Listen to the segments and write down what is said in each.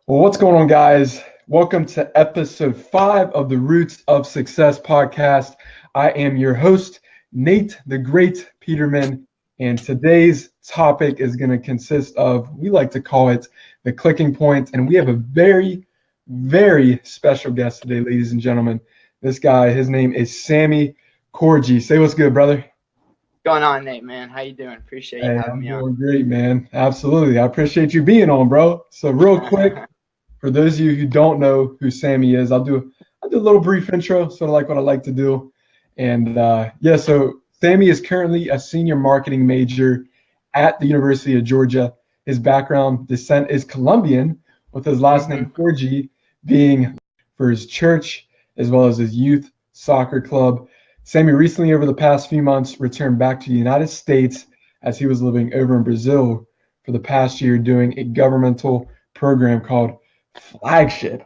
Well, what's going on, guys? Welcome to episode 5 of the Roots of Success podcast. I am your host, Nate the Great Peterman, and today's topic is going to consist of, we like to call it the clicking points, and we have a very, very special guest today, ladies and gentlemen. This guy, his name is Sammy Korgi. Say what's good, brother. Going on, Nate, man? How you doing? Appreciate you Hey, having I'm me on. doing great, man. Absolutely. I appreciate you being on, bro. So real quick, for those of you who don't know who Sammy is, I'll do a little brief intro, sort of like what I like to do. And yeah, so Sammy is currently a senior marketing major at the University of Georgia. His background descent is Colombian, with his last hmm name Korgi being for his church as well as his youth soccer club. Sammy recently, over the past few months, returned back to the United States as he was living over in Brazil for the past year doing a governmental program called Flagship.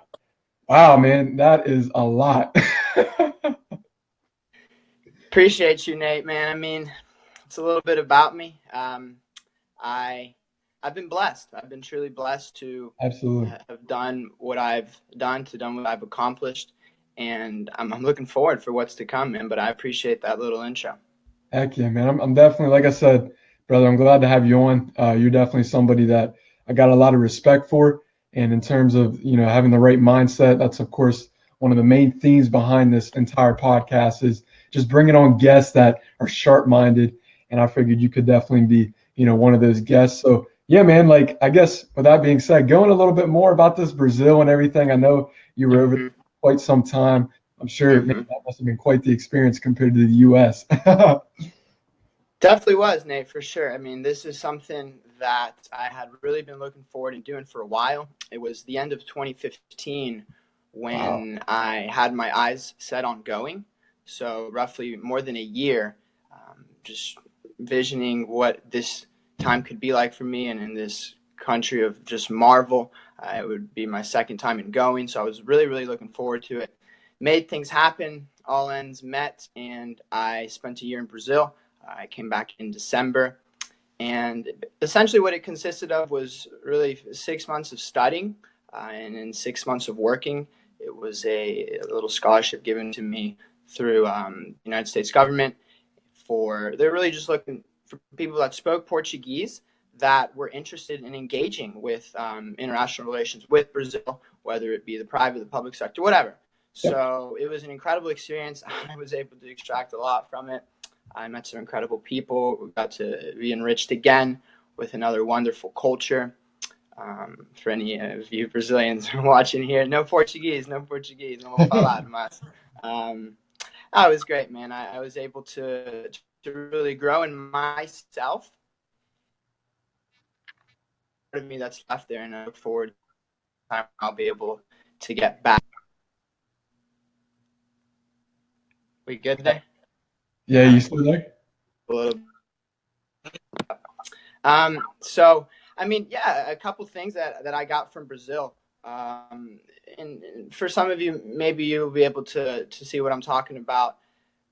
Wow, man, that is a lot. Appreciate you, Nate, man. I mean, it's a little bit about me. I I've been blessed. I've been truly blessed to Absolutely. have done what I've done what I've accomplished, and I'm looking forward for what's to come, man. But I appreciate that little intro. Heck yeah, man. I'm definitely, like I said, brother, I'm glad to have you on. You're definitely somebody that I got a lot of respect for. And in terms of, having the right mindset, that's, of course, one of the main themes behind this entire podcast is just bringing on guests that are sharp-minded. And I figured you could definitely be, one of those guests. So, yeah, man, like, I guess with that being said, going a little bit more about this Brazil and everything, I know you were over there hmm for quite some time. I'm sure, man, hmm that must have been quite the experience compared to the U.S. Definitely was, Nate, for sure. I mean, this is something that I had really been looking forward to doing for a while. It was the end of 2015 Wow. when I had my eyes set on going. So, roughly more than a year, just visioning what this time could be like for me and in this country of just marvel. It would be my second time in going. So, I was really, really looking forward to it. Made things happen, all ends met, and I spent a year in Brazil. I came back in December, and essentially what it consisted of was really 6 months of studying and then 6 months of working. It was a little scholarship given to me through the United States government. They're really just looking for people that spoke Portuguese that were interested in engaging with international relations with Brazil, whether it be the private, the public sector, whatever. Yep. So it was an incredible experience. I was able to extract a lot from it. I met some incredible people. We got to be enriched again with another wonderful culture. For any of you Brazilians watching here, no Portuguese, no Portuguese, no vou falar mas. Um, oh, it was great, man. I was able to really grow in myself. Part of me that's left there, and I look forward to the time I'll be able to get back. We good there? Yeah, All you right, still there? a little. So I mean, yeah, a couple things that I got from Brazil. And for some of you, maybe you'll be able to see what I'm talking about.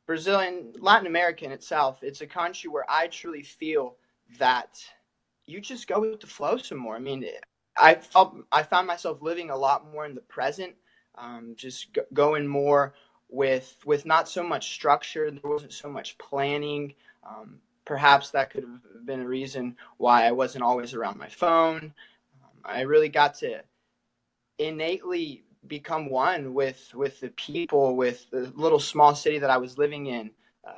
Brazil and Latin America in itself, it's a country where I truly feel that you just go with the flow some more. I mean, I found myself living a lot more in the present, just going more with not so much structure. There wasn't so much planning. Perhaps that could have been a reason why I wasn't always around my phone. I really got to innately become one with the people, with the little small city that I was living in,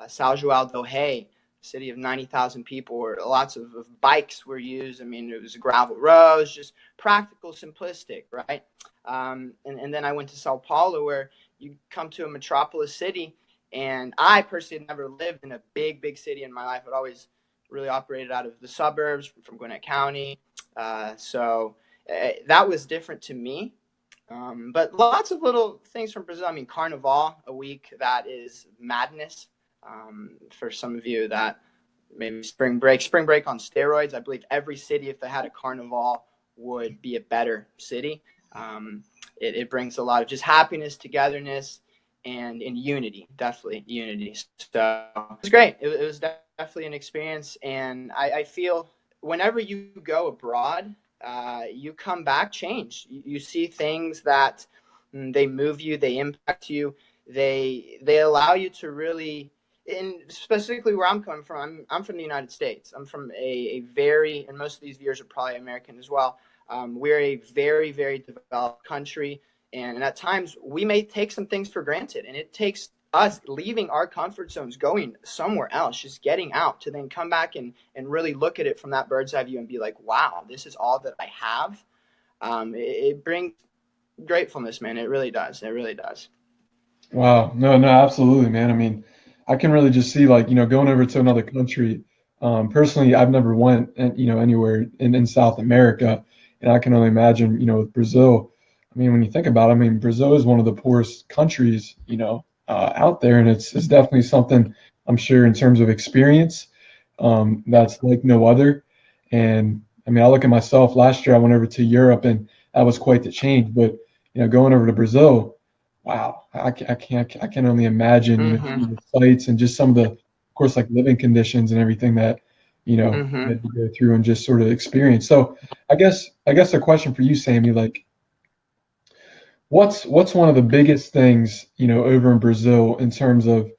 São João del Rei, city of 90,000 people, where lots of bikes were used. I mean, it was gravel roads, just practical, simplistic, right? And then I went to Sao Paulo, where you come to a metropolis city, and I personally had never lived in a big city in my life. I'd always really operated out of the suburbs from Gwinnett County. So that was different to me. But lots of little things from Brazil. I mean, Carnival, a week that is madness. For some of you that maybe spring break on steroids. I believe every city, if they had a carnival, would be a better city. It brings a lot of just happiness, togetherness, and unity. Definitely unity. So it was great. It was definitely an experience, and I feel whenever you go abroad, you come back changed. You see things that they move you, they impact you, they allow you to really, and specifically where I'm coming from, I'm from the United States. I'm from a very, and most of these viewers are probably American as well. We're a very, very developed country, and at times we may take some things for granted, and it takes us leaving our comfort zones, going somewhere else, just getting out to then come back and really look at it from that bird's eye view and be like, wow, this is all that I have. It brings gratefulness, man. It really does. It really does. Wow. No, no, absolutely, man. I mean, I can really just see like, going over to another country. Personally, I've never went anywhere in South America, and I can only imagine, with Brazil. I mean, when you think about it, I mean, Brazil is one of the poorest countries, out there, and it's definitely something I'm sure in terms of experience, that's like no other. And I mean, I look at myself last year, I went over to Europe, and that was quite the change. But, going over to Brazil, wow, I can only imagine, some Mm-hmm. of the sights and just some of the, of course, like living conditions and everything that, you Mm-hmm. had to go through and just sort of experience. So I guess a question for you, Sammy, like what's one of the biggest things, over in Brazil in terms of,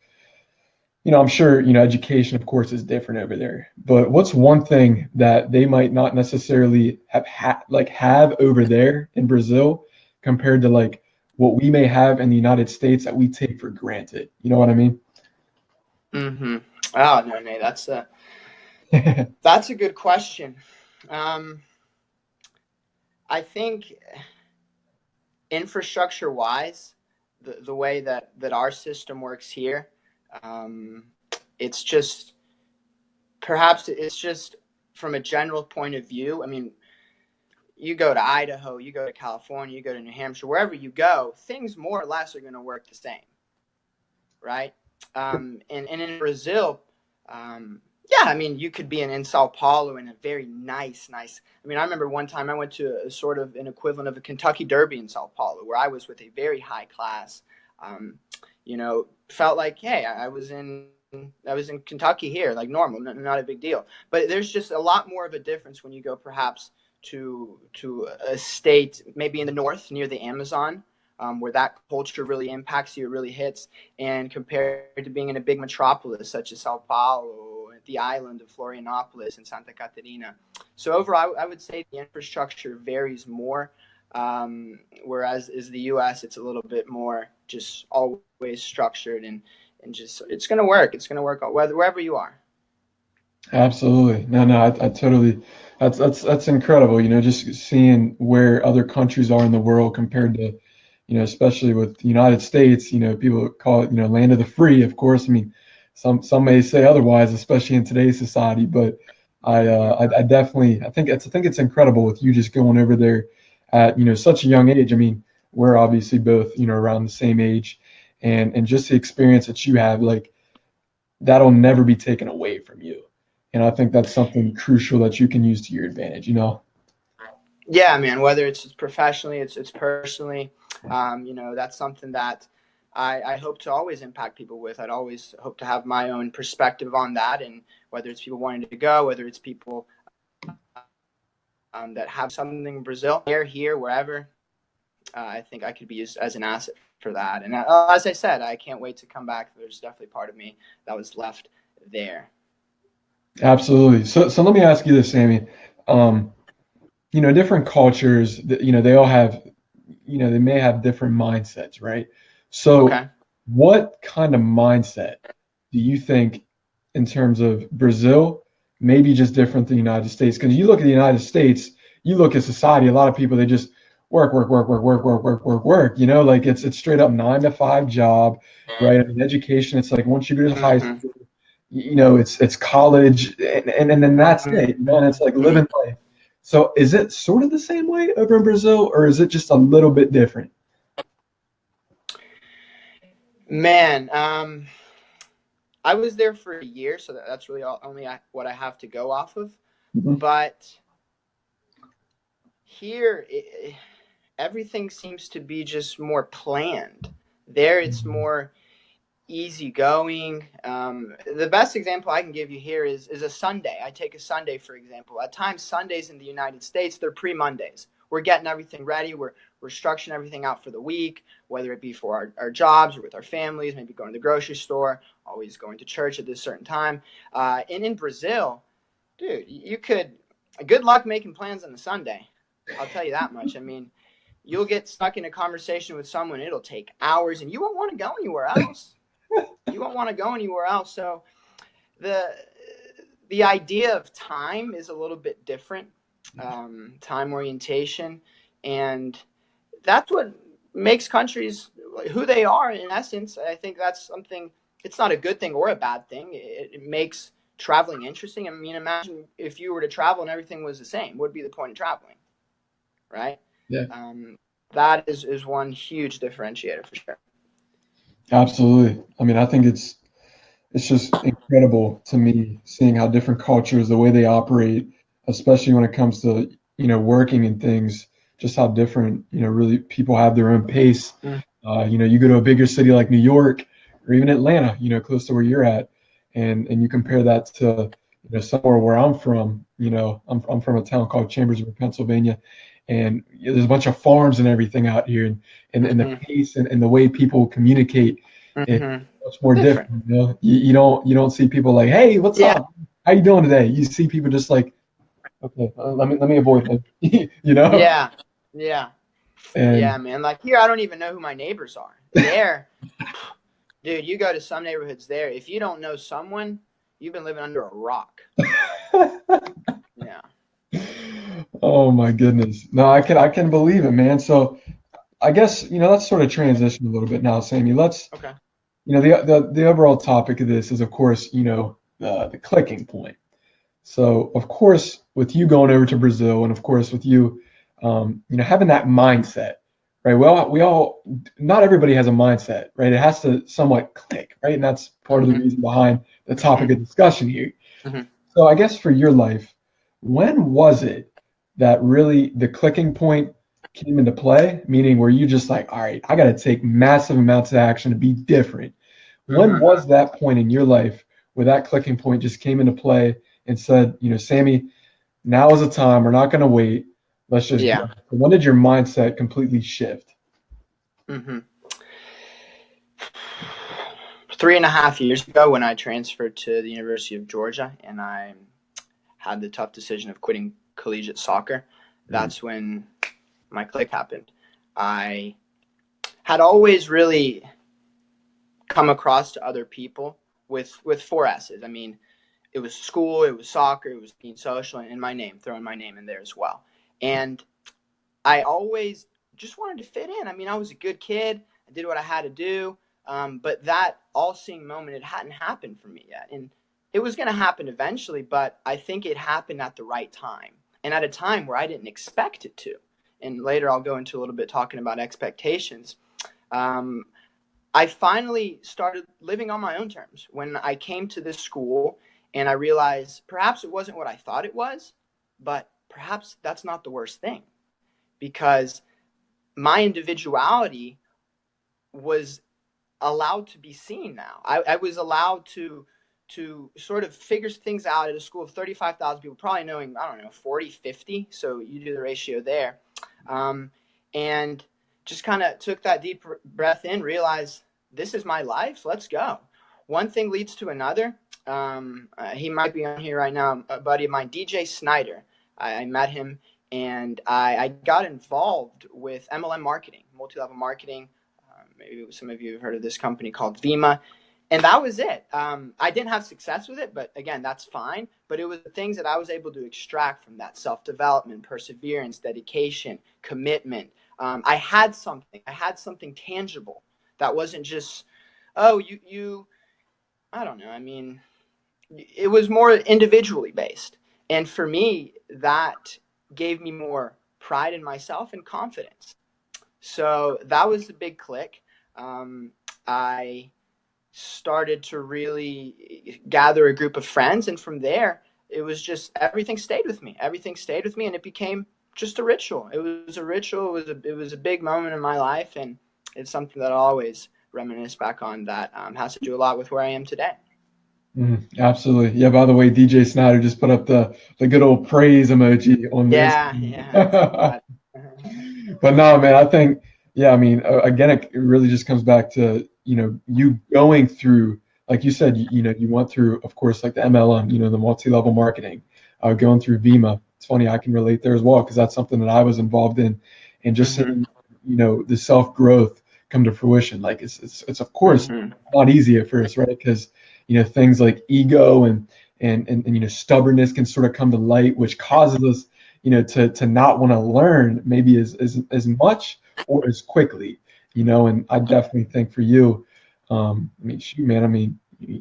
I'm sure, education, of course, is different over there, but what's one thing that they might not necessarily have over there in Brazil compared to like what we may have in the United States that we take for granted? You know what I mean? Mm-hmm. Oh no, Nate, that's a good question. Um, I think infrastructure wise, the way that our system works here, um, it's just perhaps it's just from a general point of view. I mean, you go to Idaho, you go to California, you go to New Hampshire, wherever you go, things more or less are going to work the same, right? And in Brazil, yeah, I mean, you could be in Sao Paulo in a very nice. I mean, I remember one time I went to a sort of an equivalent of a Kentucky Derby in Sao Paulo, where I was with a very high class. Um, felt like, hey, I was in Kentucky here, like normal, not a big deal. But there's just a lot more of a difference when you go perhaps to a state maybe in the north near the Amazon, where that culture really impacts you, it really hits, and compared to being in a big metropolis such as Sao Paulo, the island of Florianopolis and Santa Catarina. So overall, I would say the infrastructure varies more, whereas is the U.S., it's a little bit more just always structured and just it's going to work. It's going to work wherever you are. Absolutely. No, no, I totally, that's incredible, just seeing where other countries are in the world compared to, especially with the United States, people call it, land of the free, of course. I mean, some may say otherwise, especially in today's society, but I definitely, I think it's incredible with you just going over there at, such a young age. I mean, we're obviously both, around the same age, and just the experience that you have, like, that'll never be taken away from you. And I think that's something crucial that you can use to your advantage. Yeah, man. Whether it's professionally, it's personally, that's something that I hope to always impact people with. I'd always hope to have my own perspective on that, and whether it's people wanting to go, whether it's people that have something in Brazil, here, wherever, I think I could be used as an asset for that. And as I said, I can't wait to come back. There's definitely part of me that was left there. Absolutely. So let me ask you this, Sammy. Um, different cultures, they all have, they may have different mindsets, right? So Okay. what kind of mindset do you think in terms of Brazil, maybe just different than the United States? Because you look at the United States, you look at society, a lot of people, they just work, like it's straight up 9 to 5 job, right? I mean, education, it's like once you go to high Mm-hmm. school, it's college, and then that's it, and it's like Mm-hmm. living life. So is it sort of the same way over in Brazil, or is it just a little bit different? Man, I was there for a year, so that's really only what I have to go off of. Mhm. But here, everything seems to be just more planned. There, it's more. easygoing. The best example I can give you here is a Sunday. I take a Sunday, for example. At times, Sundays in the United States, they're pre-Mondays. We're getting everything ready. We're structuring everything out for the week, whether it be for our jobs or with our families, maybe going to the grocery store, always going to church at this certain time. And in Brazil, dude, you could, good luck making plans on a Sunday. I'll tell you that much. I mean, you'll get stuck in a conversation with someone. It'll take hours and you won't want to go anywhere else. You won't want to go anywhere else. So the idea of time is a little bit different, time orientation. And that's what makes countries who they are in essence. I think that's something, it's not a good thing or a bad thing. It makes traveling interesting. I mean, imagine if you were to travel and everything was the same. What would be the point of traveling, right? Yeah. That is one huge differentiator for sure. Absolutely. I mean, I think it's just incredible to me seeing how different cultures, the way they operate, especially when it comes to, working and things, just how different, really people have their own pace. Mm. You go to a bigger city like New York or even Atlanta, close to where you're at, and you compare that to, somewhere where I'm from. I'm from a town called Chambersburg, Pennsylvania, and there's a bunch of farms and everything out here, and the Mm-hmm. pace and the way people communicate is Mm-hmm. much more Different. different. You don't see people like, hey, what's Yeah. up? How you doing today? You see people just like, okay, let me avoid him, Yeah. Yeah. Yeah, and man. Like here, I don't even know who my neighbors are. There, dude, you go to some neighborhoods there. If you don't know someone, you've been living under a rock. Yeah. oh my goodness, no, I can believe it, man. So I guess let's sort of transition a little bit now, Sammy. Let's Okay. the overall topic of this is, of course, the clicking point. So, of course, with you going over to Brazil, and of course with you, having that mindset, right? We all, not everybody has a mindset, right? It has to somewhat click, right? And that's part of the Mm-hmm. reason behind the topic Mm-hmm. of discussion here. Mm-hmm. So, I guess for your life, when was it that really the clicking point came into play? Meaning, where you just like, all right, I got to take massive amounts of action to be different. When Mm-hmm. was that point in your life where that clicking point just came into play and said, Sammy, now is the time. We're not going to wait. Let's just Yeah. go. When did your mindset completely shift? Mm-hmm. 3.5 years ago, when I transferred to the University of Georgia, and I had the tough decision of quitting collegiate soccer, that's when my click happened. I had always really come across to other people with four S's. I mean, it was school, it was soccer, it was being social, and my name, throwing my name in there as well. And I always just wanted to fit in. I mean, I was a good kid. I did what I had to do. But that all-seeing moment, it hadn't happened for me yet. And it was going to happen eventually, but I think it happened at the right time and at a time where I didn't expect it to. And later I'll go into a little bit talking about expectations. Um, I finally started living on my own terms when I came to this school and I realized perhaps it wasn't what I thought it was, but perhaps that's not the worst thing because my individuality was allowed to be seen now. I was allowed to sort of figure things out at a school of 35,000 people, probably knowing, I don't know, 40, 50. So you do the ratio there. And just kind of took that deep breath in, realized this is my life. Let's go. One thing leads to another. He might be on here right now, a buddy of mine, DJ Snyder. I met him and I got involved with MLM marketing, multi-level marketing. Maybe some of you have heard of this company called Vima. And that was it. I didn't have success with it, but again, that's fine. But it was the things that I was able to extract from that: self-development, perseverance, dedication, commitment. I had something tangible that wasn't just, oh, I don't know. I mean, it was more individually based. And for me, that gave me more pride in myself and confidence. So that was the big click. I started to really gather a group of friends, and from there, it was just everything stayed with me. Everything stayed with me, and it became just a ritual. It was a ritual. It was a big moment in my life, and it's something that I'll always reminisce back on that has to do a lot with where I am today. Absolutely. Yeah, by the way, DJ Snyder just put up the good old praise emoji on the Yeah, yeah, it's Instagram. got it. But no, man, I think, yeah, I mean, again, it really just comes back to, you going through, like you said, you went through, of course, like the MLM, the multi-level marketing, going through VIMA. It's funny, I can relate there as well, because that's something that I was involved in. And just Hmm. seeing, the self-growth come to fruition. Like it's of course Hmm. not easy at first, right? Because, things like ego and stubbornness can sort of come to light, which causes us to not want to learn maybe as much or as quickly, and I definitely think for you, I mean, shoot, man, I mean,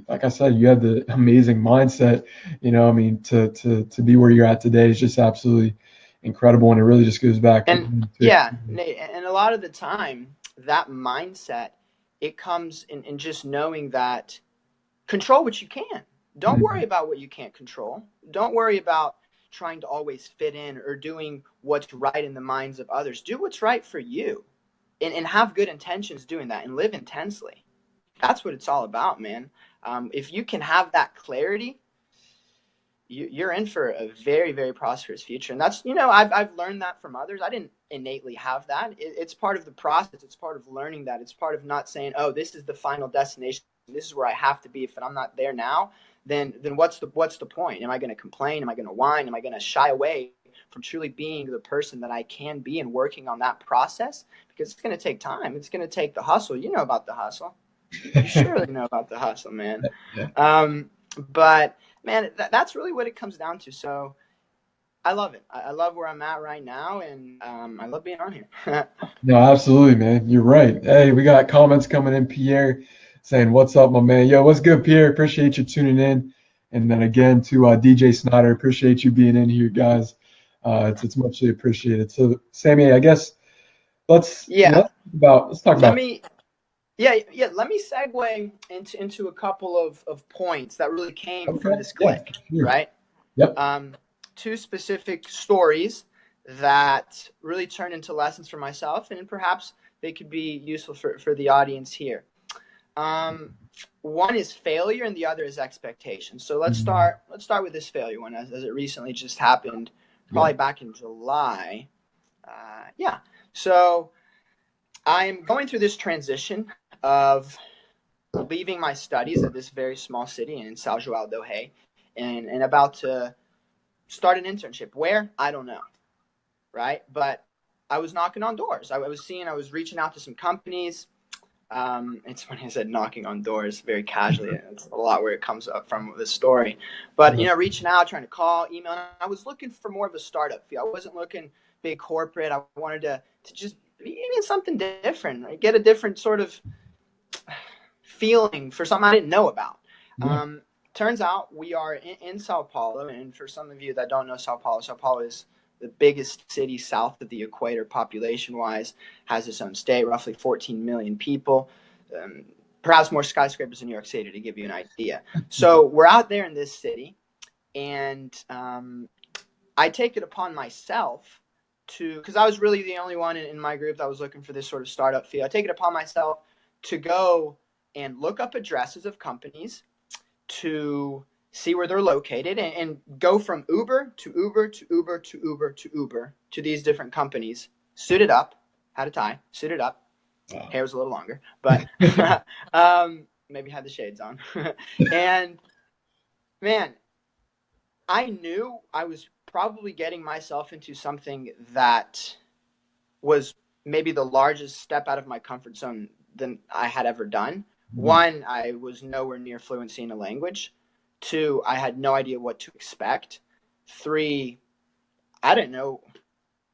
like I said, you had the amazing mindset, I mean, to be where you're at today is just absolutely incredible. And it really just goes back And again to yeah, experience. Nate, and a lot of the time, that mindset, it comes in just knowing that control what you can. Don't worry Mhm. about what you can't control. Don't worry about trying to always fit in or doing what's right in the minds of others. Do what's right for you and have good intentions doing that and live intensely. That's what it's all about, man. If you can have that clarity, you're in for a very, very prosperous future. And that's, I've learned that from others. I didn't innately have that. It's part of the process. It's part of learning that. It's part of not saying, oh, this is the final destination. This is where I have to be. If I'm not there now, then what's the point? Am I going to complain? Am I going to whine? Am I going to shy away from truly being the person that I can be and working on that process? Because it's going to take time. It's going to take the hustle. You know about the hustle. You surely know about the hustle, man. Yeah. But man, that's really what it comes down to. So I love it. I love where I'm at right now, and I love being on here. No, absolutely, man. You're right. Hey, we got comments coming in, Pierre, saying, "What's up, my man? Yo, what's good, Pierre? Appreciate you tuning in." And then again to DJ Snyder, appreciate you being in here, guys. It's muchly appreciated. So, Sammy, I guess let's Yeah, let's talk let about. me. Yeah. Let me segue into a couple of points that really came from Okay, this yeah, click, sure. right? Yep. Um, two specific stories that really turned into lessons for myself, and perhaps they could be useful for the audience here. Um, one is failure, and the other is expectation. So let's Mhm. start. Let's start with this failure one, as it recently just happened, Yeah. probably back in July. Yeah. So I'm going through this transition of leaving my studies at this very small city in São João do Rei, and about to start an internship. Where? I don't know, right? But I was knocking on doors. I was reaching out to some companies. It's funny I said knocking on doors very casually. It's a lot where it comes up from the story. But Yeah. reaching out, trying to call, email. I was looking for more of a startup feel. I wasn't looking big corporate. I wanted to just be something different, right? Get a different sort of feeling for something I didn't know about. Yeah. Um, Turns out we are in Sao Paulo, and for some of you that don't know Sao Paulo is the biggest city south of the equator population wise, has its own state, roughly 14 million people. Um, Perhaps more skyscrapers in New York City to give you an idea. So we're out there in this city, and I take it upon myself because I was really the only one in my group that was looking for this sort of startup feel. I take it upon myself to go and look up addresses of companies to see where they're located and go from Uber to Uber to Uber to Uber to Uber to these different companies, suited up, had a tie, suited up, Wow. hair was a little longer, but maybe had the shades on. And man, I knew I was probably getting myself into something that was maybe the largest step out of my comfort zone than I had ever done. Mhm. One, I was nowhere near fluency in a language. Two, I had no idea what to expect. Three, I didn't know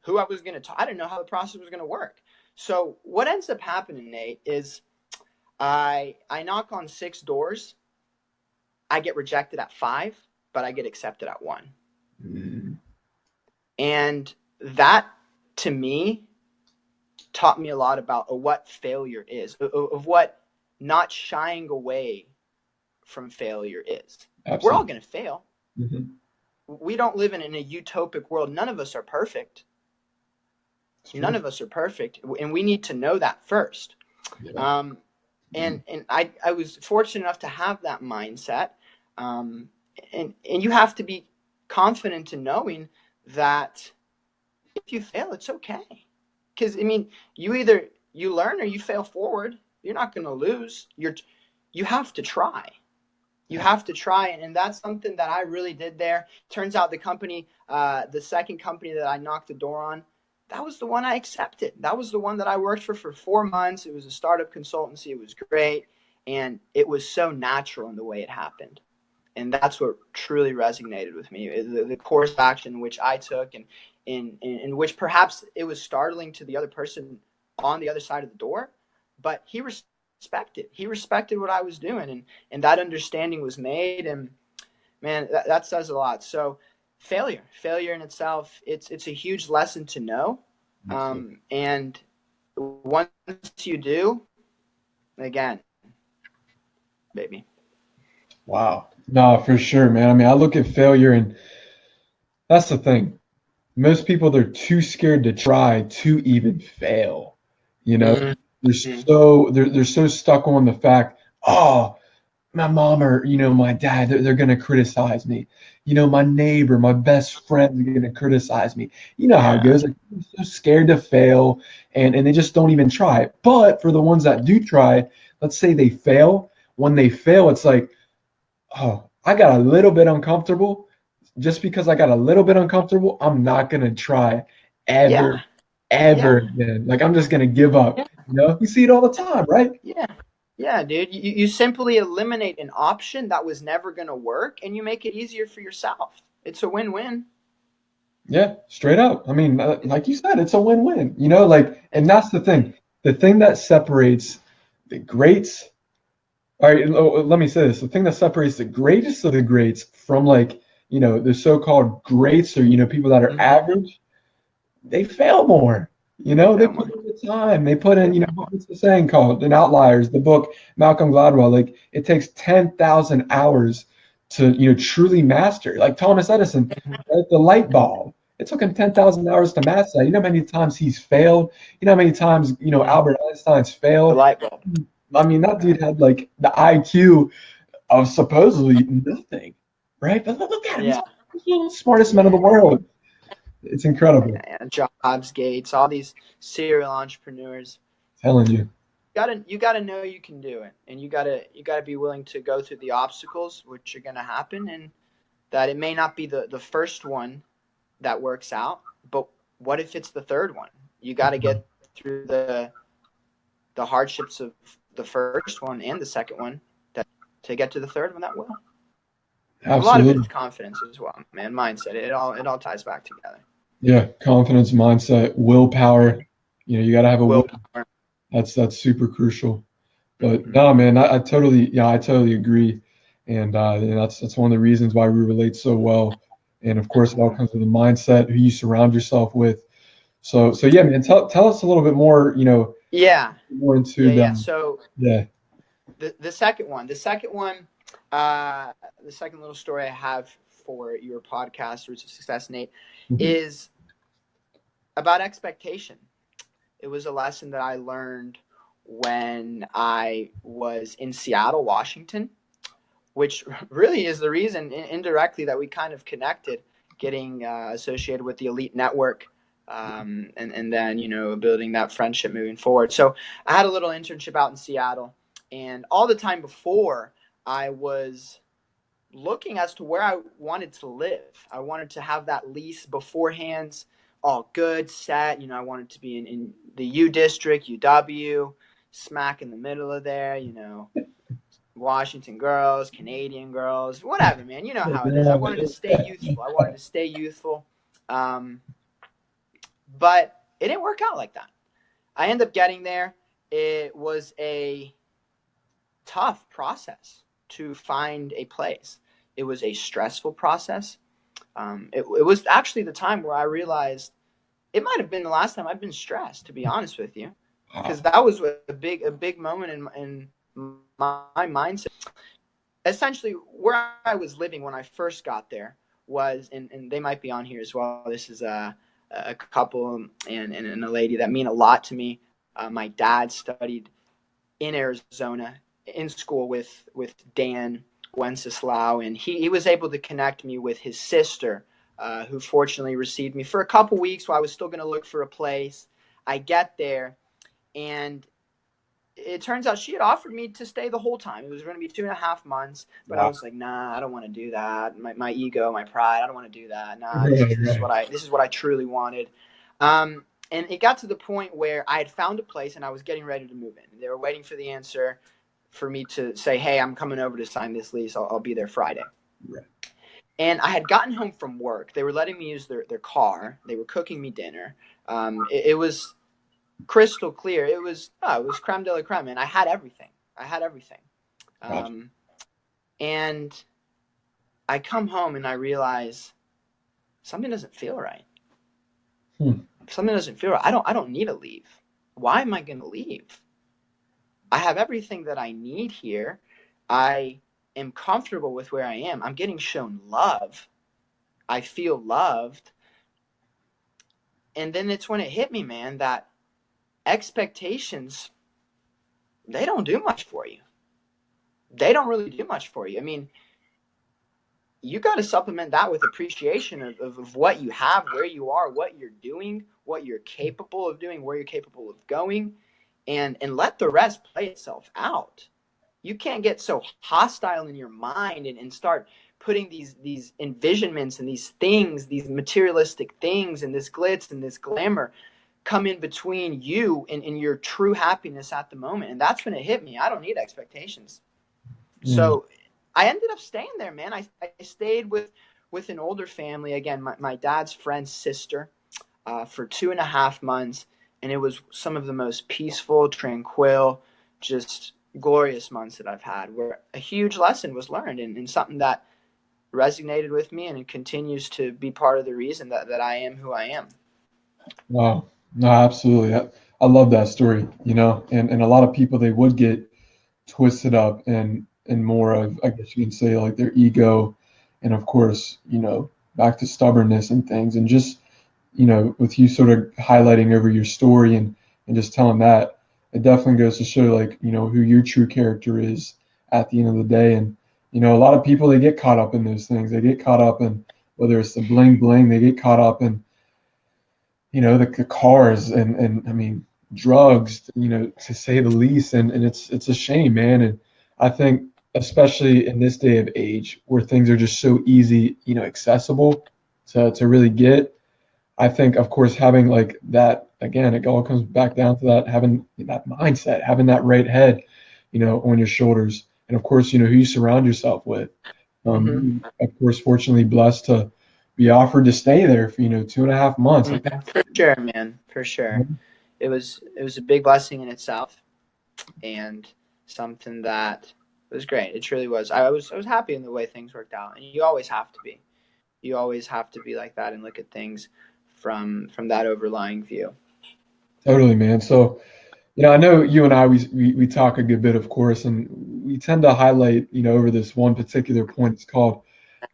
who I was going to talk. I didn't know how the process was going to work. So what ends up happening, Nate, is I knock on six doors. I get rejected at five, but I get accepted at one. Mhm. And that, to me, taught me a lot about what failure is, of what not shying away from failure is. We're all Absolutely. going to fail. Mhm. We don't live in a utopic world. None of us are perfect. It's None true. of us are perfect. And we need to know that first. Yeah. Um, And I was fortunate enough to have that mindset. And you have to be confident in knowing that if you fail, it's okay. Because I mean, you learn or you fail forward. You're not going to lose. You have to try. You have to try, and that's something that I really did there. Turns out the second company that I knocked the door on, that was the one I accepted. That was the one that I worked for 4 months. It was a startup consultancy. It was great, and it was so natural in the way it happened. And that's what truly resonated with me. The course of action which I took, and in which perhaps it was startling to the other person on the other side of the door, but he respected what I was doing, and that understanding was made. And man, that says a lot. So failure in itself, it's a huge lesson to know. And once you do, again, baby. Wow. No, for sure, man. I mean, I look at failure, and that's the thing. Most people, they're too scared to try to even fail. You know, Mm-hmm. they're so stuck on the fact, oh, my mom or my dad, they're gonna criticize me. My neighbor, my best friend's gonna criticize me. You know how it Yeah. goes. Like, they're so scared to fail, and they just don't even try. But for the ones that do try, let's say they fail. When they fail, it's like, oh, I got a little bit uncomfortable. Just because I got a little bit uncomfortable, I'm not gonna try ever, Yeah. ever Yeah. again. Like, I'm just gonna give up. Yeah. You see it all the time, right? Yeah. Yeah, dude. You simply eliminate an option that was never going to work and you make it easier for yourself. It's a win-win. Yeah, straight up. I mean, like you said, it's a win-win. Like, and It's that's the thing. The thing that separates the greats. All right, let me say this. The thing that separates the greatest of the greats from, like, the so-called greats, or people that are mm-hmm. average, they fail more. They They fail put more. in the time. They put in, They fail more. what's the saying called? In Outliers, the book, Malcolm Gladwell. Like, it takes 10,000 hours to, truly master. Like Thomas Edison, right? The light bulb. It took him 10,000 hours to master that. You know how many times he's failed? You know how many times, Mm-hmm. Albert Einstein's The failed? light bulb. I mean, that Right. dude had, like, the IQ of supposedly nothing, right? But look at him. He's Yeah. the smartest man in Yeah. the world. It's incredible. Yeah. Jobs, Gates, all these serial entrepreneurs. Telling you. You gotta know you can do it, and you gotta be willing to go through the obstacles which are gonna happen, and that it may not be the first one that works out, but what if it's the third one? You got to get through the hardships of the first one and the second one to get to the third one that will. A lot of it is Absolutely. confidence as well, man. Mindset. It all ties back together. Yeah, confidence, mindset, willpower. You got to have a will. Willpower. That's super crucial. But Mm-hmm. no, man, I totally agree, and that's one of the reasons why we relate so well. And of course, it all Mm-hmm. comes with the mindset, who you surround yourself with. So yeah, man, tell us a little bit more. Yeah, More into yeah, yeah. the So yeah. the second one, the second little story I have for your podcast, Roots of Success, Nate, Mhm. is about expectation. It was a lesson that I learned when I was in Seattle, Washington, which really is the reason indirectly that we kind of connected, getting associated with the Elite Network, and then building that friendship moving forward. So I had a little internship out in Seattle, and all the time before I was looking as to where I wanted to live. I wanted to have that lease beforehand, all good, set. I wanted to be in the U district, UW, smack in the middle of there, Washington girls, Canadian girls, whatever, man. You know how it is. I Yeah, wanted to man. stay youthful. I wanted to stay youthful. Um, but it didn't work out like that. I ended up getting there. It was a tough process to find a place. It was a stressful process. It was actually the time where I realized it might have been the last time I've been stressed, to be honest with you, because Wow. that was a big moment in my mindset. Essentially, where I was living when I first got there was, and they might be on here as well. This is a couple and a lady that mean a lot to me. My dad studied in Arizona in school with Dan Wenceslau, and he was able to connect me with his sister, who fortunately received me for a couple weeks while I was still going to look for a place. I get there, and it turns out she had offered me to stay the whole time. It was going to be 2.5 months, but I Wow. was like, nah, I don't want to do that. My ego, my pride, I don't want to do that. Nah, Right, right. this is what I truly wanted. And it got to the point where I had found a place and I was getting ready to move in. They were waiting for the answer for me to say, hey, I'm coming over to sign this lease. I'll be there Friday. Right. And I had gotten home from work. They were letting me use their car. They were cooking me dinner. It was crystal clear. It was creme de la creme, and I had everything. I had everything. Gotcha. And I come home and I realize something doesn't feel right. Hmm. Something doesn't feel right. I don't need to leave. Why am I going to leave? I have everything that I need here. I am comfortable with where I am. I'm getting shown love. I feel loved. And then it's when it hit me, man, that expectations, they don't do much for you. They don't really do much for you. I mean, you got to supplement that with appreciation of what you have, where you are, what you're doing, what you're capable of doing, where you're capable of going, and let the rest play itself out. You can't get so hostile in your mind and start putting these envisionments and these things, these materialistic things, and this glitz and this glamour come in between you and your true happiness at the moment. And that's when it hit me. I don't need expectations. Mm. So I ended up staying there, man. I stayed with an older family, again, my dad's friend's sister, for 2.5 months. And it was some of the most peaceful, tranquil, just glorious months that I've had, where a huge lesson was learned, and something that resonated with me, and it continues to be part of the reason that I am who I am. Wow. No, absolutely. I love that story, and a lot of people they would get twisted up and more of, I guess you can say, like their ego, and of course, back to stubbornness and things, and just, with you sort of highlighting over your story and just telling that, it definitely goes to show, like, who your true character is at the end of the day. And, a lot of people, they get caught up in those things. They get caught up in, whether it's the bling bling, they get caught up in, the cars and I mean, drugs, to say the least. And it's a shame, man. And I think, especially in this day of age where things are just so easy, accessible to really get, I think, of course, having like that, again, it all comes back down to that, having that mindset, having that right head, on your shoulders. And of course, who you surround yourself with. Mm-hmm. Of course, fortunately blessed to be offered to stay there for, 2.5 months. Like that. For sure, man, for sure. It was a big blessing in itself, and something that was great. It truly was. I was happy in the way things worked out, and you always have to be. You always have to be like that and look at things from that overlying view. Totally, man. So, I know you and I, we talk a good bit, of course, and we tend to highlight, over this one particular point. It's called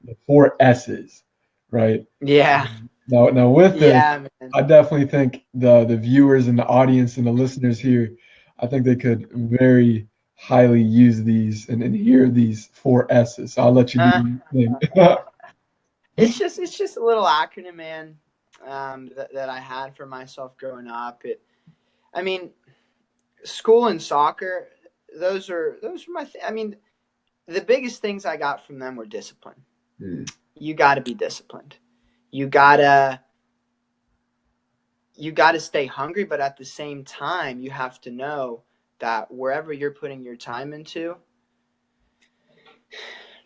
the four S's, right? Yeah, Now with this, yeah, man. I definitely think the viewers and the audience and the listeners here, I think they could very highly use these and hear these four S's. So I'll let you do Uh, the thing. it's just a little acronym, man, that I had for myself growing up. I mean, school and soccer, those are my. I mean, the biggest things I got from them were discipline. Mm. You got to be disciplined. You gotta you got to stay hungry, but at the same time, you have to know that wherever you're putting your time into,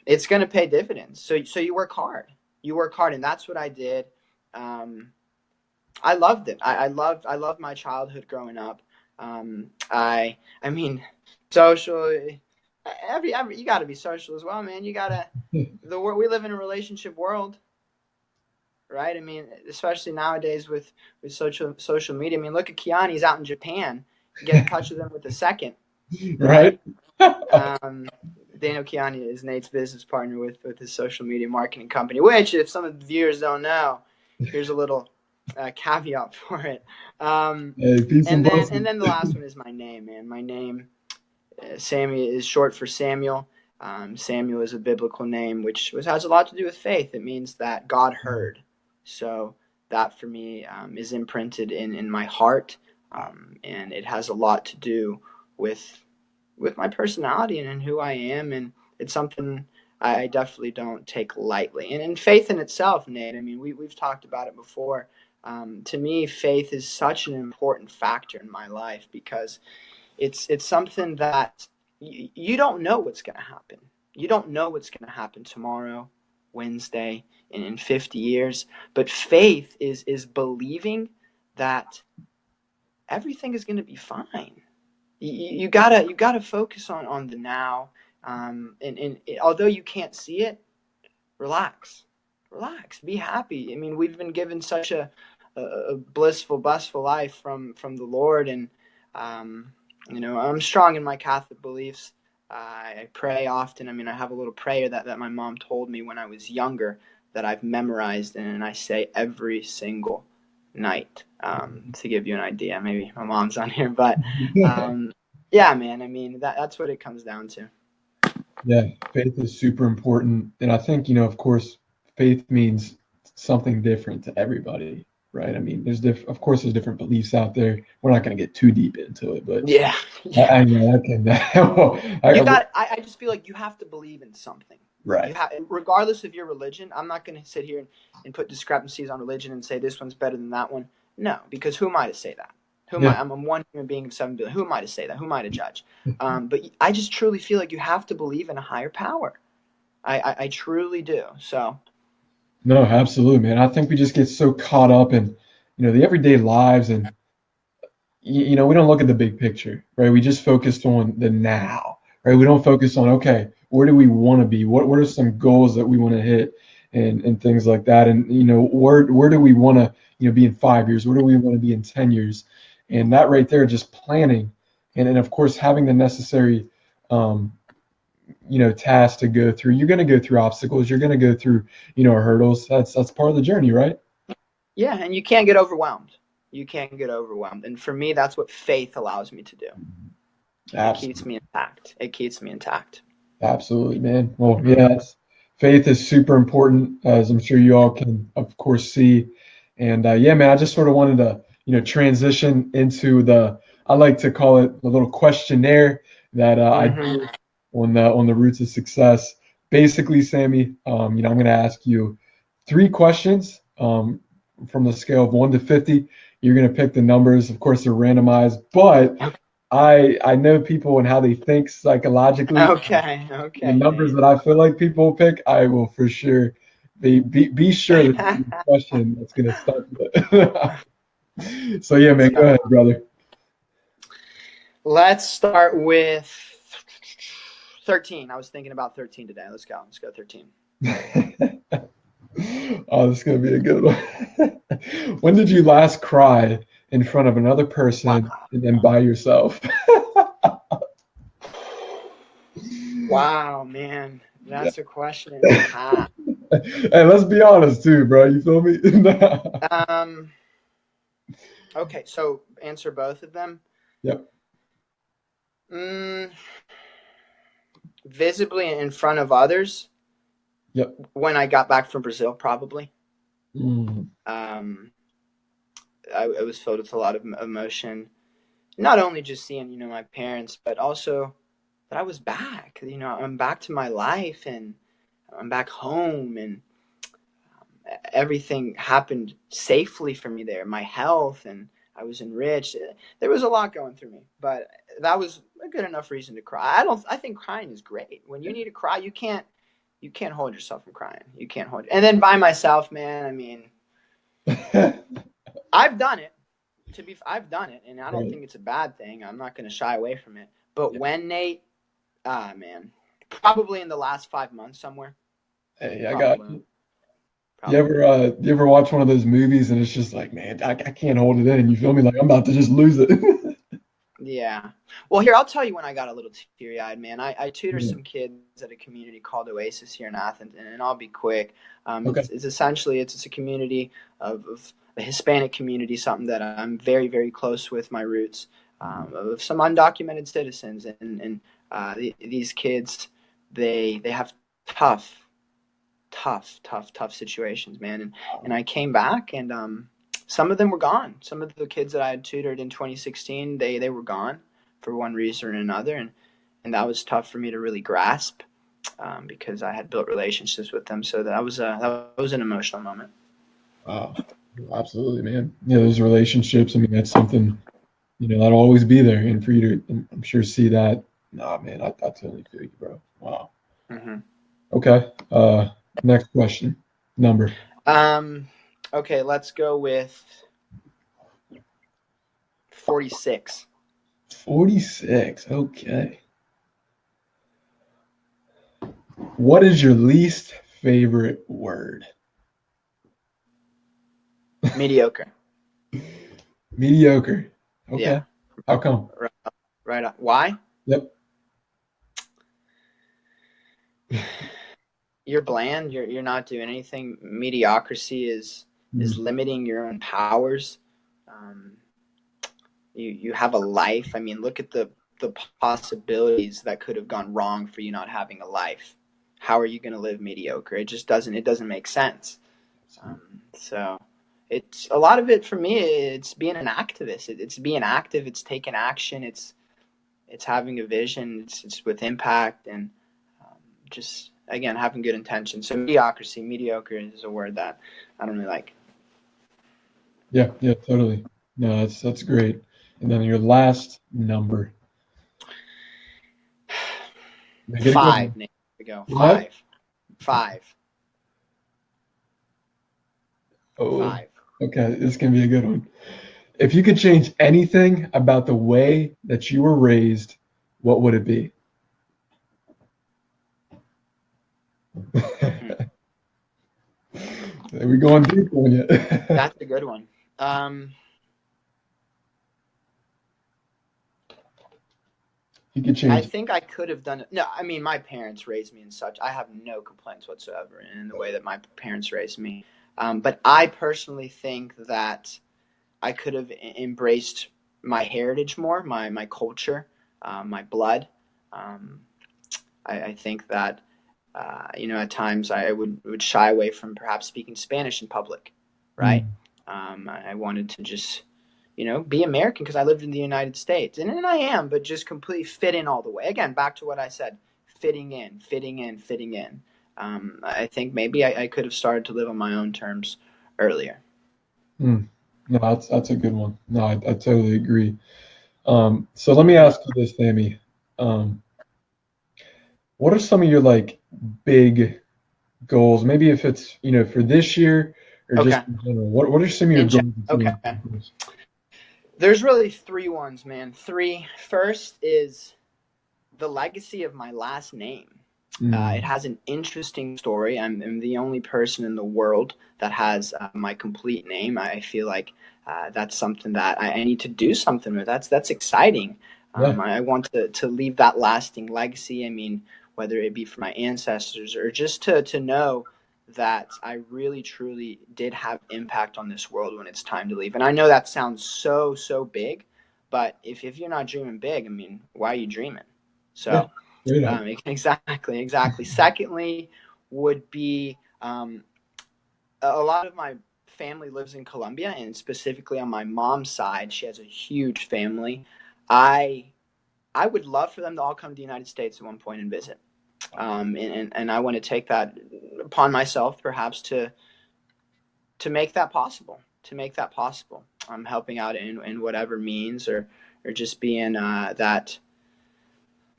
it's going to pay dividends. So you work hard. You work hard, and that's what I did. Um, I loved it. I loved my childhood growing up. I mean, social. Every you got to be social as well, man. You gotta the world we live in a relationship world, right? I mean, especially nowadays with social media. I mean, look at Keanu. He's out in Japan. Get in touch with him with a second, Right? right? Daniel Keanu is Nate's business partner with his social media marketing company. Which, if some of the viewers don't know, here's a little caveat for it. Hey, peace And and then blessings. and then the last one is my name, man. My name. Sammy is short for Samuel. Samuel is a biblical name, which has a lot to do with faith. It means that God heard. So that for me is imprinted in my heart, and it has a lot to do with my personality and who I am, and it's something I definitely don't take lightly. And in faith in itself, Nate, I mean, we've talked about it before. To me, faith is such an important factor in my life because it's something that you don't know what's going to happen. You don't know what's going to happen tomorrow, Wednesday, and in 50 years. But faith is believing that everything is going to be fine. You gotta focus on the now, and although you can't see it, relax, be happy. I mean, we've been given such a blissful life from the Lord, and I'm strong in my Catholic beliefs. I pray often. I mean, I have a little prayer that my mom told me when I was younger that I've memorized, and I say every single night. To give you an idea, maybe my mom's on here, but yeah, man. I mean, that's what it comes down to. Yeah, faith is super important. And I think, of course, faith means something different to everybody, right? I mean, of course, there's different beliefs out there. We're not going to get too deep into it, but Yeah, I, yeah. I know I can. You got. I just feel like you have to believe in something. You Right. have, regardless of your religion. I'm not going to sit here and put discrepancies on religion and say this one's better than that one. No, because who am I to say that? Who am Yeah. I? I'm one human being of 7 billion. Who am I to say that? Who am I to judge? But I just truly feel like you have to believe in a higher power. I truly do. So No, absolutely, man. I think we just get so caught up in, the everyday lives and we don't look at the big picture, right? We just focused on the now, right? We don't focus on, okay, where do we want to be? What are some goals that we want to hit and things like that? And, where do we want to, be in 5 years? Where do we want to be in 10 years? And that right there, just planning and of course, having the necessary, um, tasks to go through. You're going to go through obstacles. You're going to go through, hurdles. That's part of the journey, right? yeah, and you can't get overwhelmed. You can't get overwhelmed. And for me, that's what faith allows me to do. It keeps Absolutely. me intact. It keeps me intact. Absolutely, man. Well, yeah, faith is super important, as I'm sure you all can, of course, see. And yeah, man, I just sort of wanted to, transition into I like to call it the little questionnaire that I Mm-hmm. do on the roots of success. Basically, Sammy, I'm going to ask you 3 questions from the scale of 1 to 50. You're going to pick the numbers. Of course, they're randomized, but I know people and how they think psychologically. Okay, The okay, numbers Nate. that I feel like people will pick, I will for sure be sure that it's a question that's gonna stump you. So yeah, Let's man, go go. ahead, brother. Let's start with 13. I was thinking about 13 today. Let's go. Let's go 13. Oh, this is gonna be a good one. When did you last cry in front of another person Wow. and then by yourself? Wow, man. Yeah. That's a question and a half. Hey, let's be honest too, bro. You feel me? Um, okay, so answer both of them. Yep. Mm, visibly in front of others Yep. when I got back from Brazil, probably. Mm, Um, I was filled with a lot of emotion. Not only just seeing, my parents, but also that I was back. I'm back to my life and I'm back home, and everything happened safely for me there. My health, and I was enriched. There was a lot going through me, but that was a good enough reason to cry. I think crying is great. When you need to cry, you can't hold yourself from crying. You can't hold. And then by myself, man. I mean, I've done it. I've done it, and I don't right. think it's a bad thing. I'm not going to shy away from it. But Yeah. when Nate, man, probably in the last 5 months somewhere. Hey, I got Probably, you. probably. You ever watch one of those movies and it's just like, man, I can't hold it in. You feel me? Like I'm about to just lose it. Yeah. Well, here, I'll tell you when I got a little teary eyed, man. I tutor Yeah. some kids at a community called Oasis here in Athens, and I'll be quick. Okay. It's essentially it's a community of a Hispanic community, something that I'm very, very close with my roots, of some undocumented citizens. And these kids, they have tough, tough situations, man. And I came back, and some of them were gone. Some of the kids that I had tutored in 2016, they were gone for one reason or another, and that was tough for me to really grasp, because I had built relationships with them. So that was an emotional moment. Wow. Absolutely, man. Yeah, those relationships. I mean, that's something, that'll always be there. And for you to, I'm sure, see that. Nah, man, I totally feel you, bro. Wow. Hmm. Okay. Next question. Number Um, okay, let's go with 46. 46. Okay. What is your least favorite word? Mediocre. Mediocre. Okay. Yeah. How come? Right. Right on. Why? Yep. You're bland. You're not doing anything. Mediocrity is Mm, limiting your own powers. Um, you have a life. I mean, look at the possibilities that could have gone wrong for you not having a life. How are you going to live mediocre? It doesn't make sense. So it's a lot of it for me. It's being an activist. It's being active. It's taking action. It's having a vision. It's with impact, and just again having good intentions. So mediocre is a word that I don't really like. yeah, yeah, totally. No, that's great. And then your last number. Make it a good Five. one. There we go. What? Five. Oh, Five. okay. This can be a good one. If you could change anything about the way that you were raised, what would it be? Hmm. Are we going deep on you? That's a good one. Um, You could I change. think I could have done it. No, I mean, my parents raised me and such. I have no complaints whatsoever in the way that my parents raised me. But I personally think that I could have embraced my heritage more, my culture, my blood. Um, I think that at times I would shy away from perhaps speaking Spanish in public, right? Mm, I wanted to just be American because I lived in the United States, and I am, but just completely fit in all the way. Again, back to what I said: fitting in, fitting in, fitting in. I think maybe I could have started to live on my own terms earlier. mm. No, that's a good one. No, I totally agree. So let me Hmm. ask you this, Sammy. Um, what are some of your like big goals? Maybe if it's for this year or just Okay. in general. What are some of your goals that you Okay. want to accomplish? There's really three ones, man. Three. First is the legacy of my last name. It Mm, has an interesting story. I'm the only person in the world that has my complete name. I feel like that's something that I need to do something with. That's exciting. yeah, I want to leave that lasting legacy. I mean, whether it be for my ancestors or just to know that I really truly did have impact on this world when it's time to leave. And I know that sounds so big, but if you're not dreaming big, I mean, why are you dreaming? yeah, So straight up. exactly. Secondly, would be a lot of my family lives in Colombia, and specifically on my mom's side, she has a huge family. I I would love for them to all come to the United States at one point and visit. And I want to take that upon myself, perhaps to make that possible. To make that possible, I'm helping out in whatever means, or just being that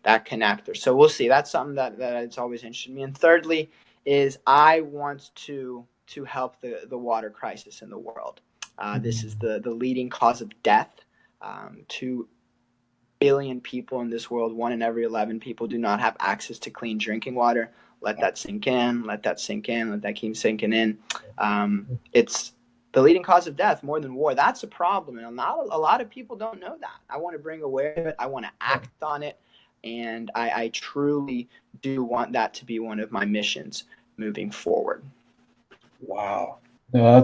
connector. So we'll see. That's something that it's always interested me. And thirdly, is I want to help the water crisis in the world. This is Mm, the leading cause of death. 2 billion people in this world, 1 in every 11 people do not have access to clean drinking water. Let that sink in. Let that sink in. Let that keep sinking in. It's the leading cause of death more than war. That's a problem, and not a lot of people don't know that. I want to bring awareness of it. I want to act on it, and I truly do want that to be one of my missions moving forward. Wow. No,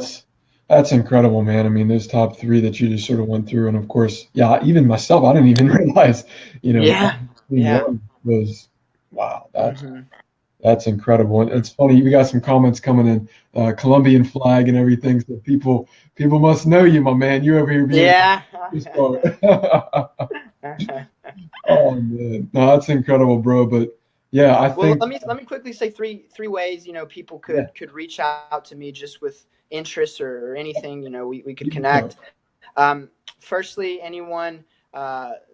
that's incredible, man. I mean, those top three that you just sort of went through, and of course, yeah, even myself, I didn't even realize, Yeah, yeah. one was wow. Mm-hmm. That's incredible. And it's funny, we got some comments coming in, Colombian flag and everything. So people must know you, my man. You over here being Yeah. this far. Oh man, no, that's incredible, bro. But yeah, I Well, think let me quickly say three ways people yeah, could reach out to me just with interests or anything. We could you know, connect. Firstly, anyone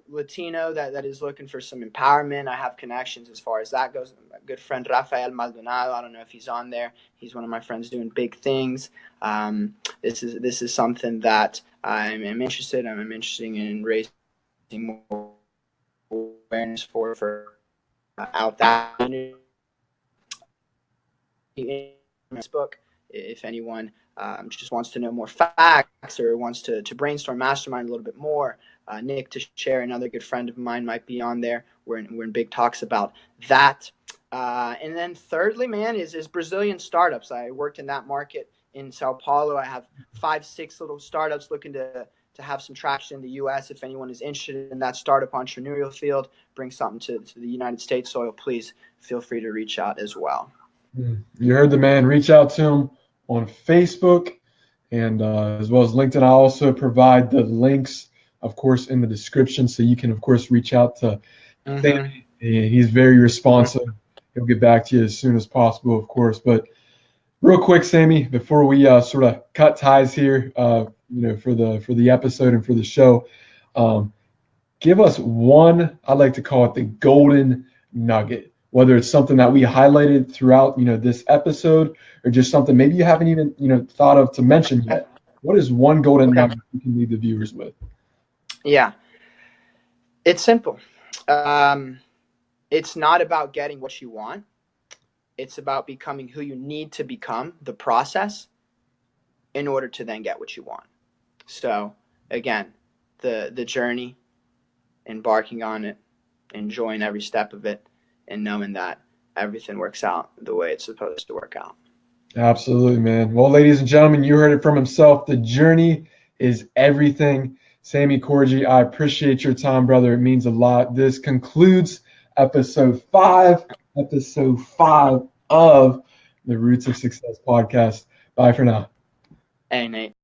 Latino that is looking for some empowerment, I have connections as far as that goes. My good friend Rafael Maldonado, I don't know if he's on there. He's one of my friends doing big things. This is something that I'm interested. I'm interested in raising more awareness for out that Facebook. If anyone just wants to know more facts or wants to brainstorm mastermind a little bit more, Nick to share, another good friend of mine, might be on there. We're in big talks about that. And then thirdly, man, is Brazilian startups. I worked in that market in Sao Paulo. I have 5-6 little startups looking to have some traction in the U.S. If anyone is interested in that startup entrepreneurial field, bring something to the United States soil, please feel free to reach out as well. you heard the man. Reach out to him on Facebook and as well as LinkedIn. I also provide the links, of course, in the description, so you can, of course, reach out to Mm-hmm. Sammy. He's very responsive. He'll get back to you as soon as possible, of course. But real quick, Sammy, before we sort of cut ties here, for the episode and for the show, um, give us one. I'd like to call it the golden nugget. Whether it's something that we highlighted throughout, this episode, or just something maybe you haven't even, thought of to mention yet. What is one golden Okay. nugget you can leave the viewers with? Yeah, it's simple. Um, it's not about getting what you want. It's about becoming who you need to become, the process, in order to then get what you want. So again, the journey, embarking on it, enjoying every step of it, and knowing that everything works out the way it's supposed to work out. Absolutely, man. Well, ladies and gentlemen, you heard it from himself. The journey is everything. Sammy Korgi, I appreciate your time, brother. It means a lot. This concludes episode 5 of the Roots of Success podcast. Bye for now. Hey, Nate.